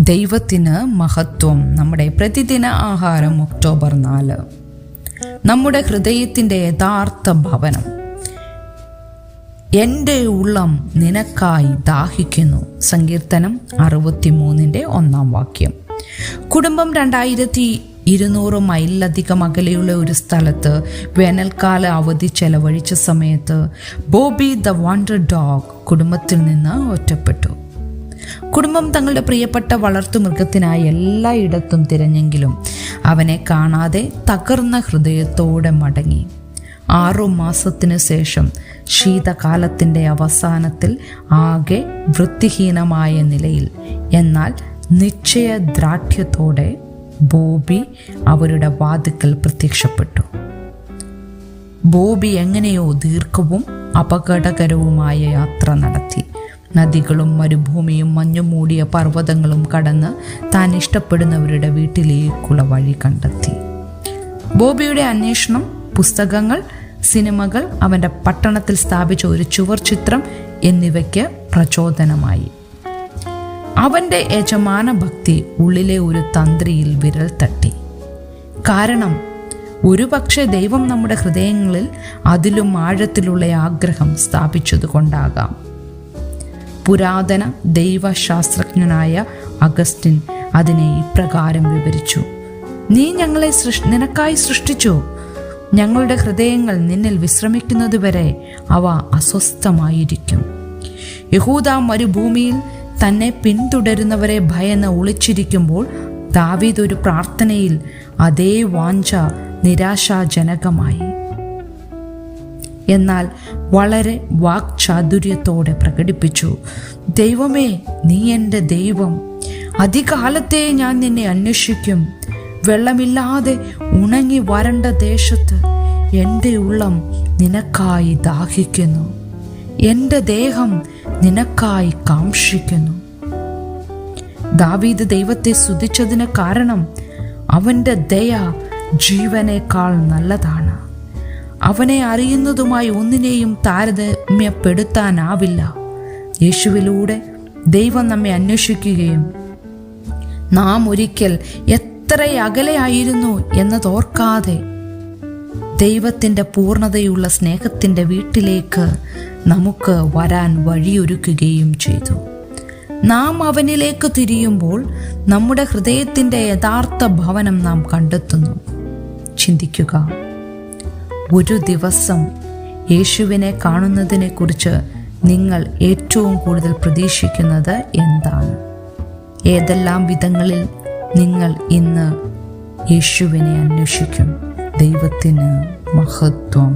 ദൈവത്തിന് മഹത്വം. നമ്മുടെ പ്രതിദിന ആഹാരം ഒക്ടോബർ 4. നമ്മുടെ ഹൃദയത്തിൻ്റെ യഥാർത്ഥ ഭവനം. എൻ്റെ ഉള്ളം നിനക്കായി ദാഹിക്കുന്നു. സങ്കീർത്തനം 63:1. കുടുംബം 2200 മൈലിലധികം അകലെയുള്ള ഒരു സ്ഥലത്ത് വേനൽക്കാല അവധി ചെലവഴിച്ച സമയത്ത് ബോബി ദ വണ്ടർ ഡോഗ് കുടുംബത്തിൽ നിന്ന് ഒറ്റപ്പെട്ടു. കുടുംബം തങ്ങളുടെ പ്രിയപ്പെട്ട വളർത്തുമൃഗത്തിനായി എല്ലായിടത്തും തിരഞ്ഞെങ്കിലും അവനെ കാണാതെ തകർന്ന ഹൃദയത്തോടെ മടങ്ങി. 6 മാസത്തിനു ശേഷം ശീതകാലത്തിൻ്റെ അവസാനത്തിൽ ആകെ വൃത്തിഹീനമായ നിലയിൽ എന്നാൽ നിശ്ചയദാർഢ്യത്തോടെ ബോബി അവരുടെ വാതിക്കൽ പ്രത്യക്ഷപ്പെട്ടു. ബോബി എങ്ങനെയോ ദീർഘവും അപകടകരവുമായ യാത്ര നടത്തി. നദികളും മരുഭൂമിയും മഞ്ഞുമൂടിയ പർവ്വതങ്ങളും കടന്ന് താൻ ഇഷ്ടപ്പെടുന്നവരുടെ വീട്ടിലേക്കുള്ള വഴി കണ്ടെത്തി. ബോബിയുടെ അന്വേഷണം, പുസ്തകങ്ങൾ, സിനിമകൾ, അവൻ്റെ പട്ടണത്തിൽ സ്ഥാപിച്ച ഒരു ചുവർ ചിത്രം എന്നിവയ്ക്ക് പ്രചോദനമായി. അവൻ്റെ യജമാന ഭക്തി ഉള്ളിലെ ഒരു തന്ത്രിയിൽ വിരൽ തട്ടി. കാരണം ഒരുപക്ഷെ ദൈവം നമ്മുടെ ഹൃദയങ്ങളിൽ അതിലും ആഴത്തിലുള്ള ആഗ്രഹം സ്ഥാപിച്ചതുകൊണ്ടാകാം. പുരാതന ദൈവശാസ്ത്രജ്ഞനായ അഗസ്റ്റിൻ അതിനെ ഇപ്രകാരം വിവരിച്ചു: നീ ഞങ്ങളെ നിനക്കായി സൃഷ്ടിച്ചു. ഞങ്ങളുടെ ഹൃദയങ്ങൾ നിന്നിൽ വിശ്രമിക്കുന്നതുവരെ അവ അസ്വസ്ഥമായിരിക്കും. യഹൂദ മരുഭൂമിയിൽ തന്നെ പിന്തുടരുന്നവരെ ഭയന്ന് ഒളിച്ചിരിക്കുമ്പോൾ ദാവീദ് ഒരു പ്രാർത്ഥനയിൽ അതേ വാഞ്ച നിരാശാജനകമായി, എന്നാൽ വളരെ വാക്ചാതുര്യത്തോടെ പ്രകടിപ്പിച്ചു: ദൈവമേ, നീ എൻ്റെ ദൈവം. അധികാലത്തെ ഞാൻ നിന്നെ അന്വേഷിക്കും. വെള്ളമില്ലാതെ ഉണങ്ങി വരണ്ട ദേശത്ത് എൻ്റെ ഉള്ളം നിനക്കായി ദാഹിക്കുന്നു. എൻ്റെ ദേഹം നിനക്കായി കാംക്ഷിക്കുന്നു. ദാവീദ് ദൈവത്തെ സ്തുതിച്ചതിന് കാരണം അവൻ്റെ ദയ ജീവനേക്കാൾ നല്ലതാണ്. അവനെ അറിയുന്നതുമായി ഒന്നിനെയും താരതമ്യപ്പെടുത്താനാവില്ല. യേശുവിലൂടെ ദൈവം നമ്മെ അന്വേഷിക്കുകയും നാം ഒരിക്കൽ എത്ര അകലെയായിരുന്നു എന്നതോർക്കാതെ ദൈവത്തിൻ്റെ പൂർണ്ണതയുള്ള സ്നേഹത്തിൻ്റെ വീട്ടിലേക്ക് നമുക്ക് വരാൻ വഴിയൊരുക്കുകയും ചെയ്തു. നാം അവനിലേക്ക് തിരിയുമ്പോൾ നമ്മുടെ ഹൃദയത്തിൻ്റെ യഥാർത്ഥ ഭവനം നാം കണ്ടെത്തുന്നു. ചിന്തിക്കുക, ഒരു ദിവസം യേശുവിനെ കാണുന്നതിനെക്കുറിച്ച് നിങ്ങൾ ഏറ്റവും കൂടുതൽ പ്രതീക്ഷിക്കുന്നത് എന്താണ്? ഏതെല്ലാം വിധങ്ങളിൽ നിങ്ങൾ ഇന്ന് യേശുവിനെ അന്വേഷിക്കും? ദൈവത്തിന് മഹത്വം.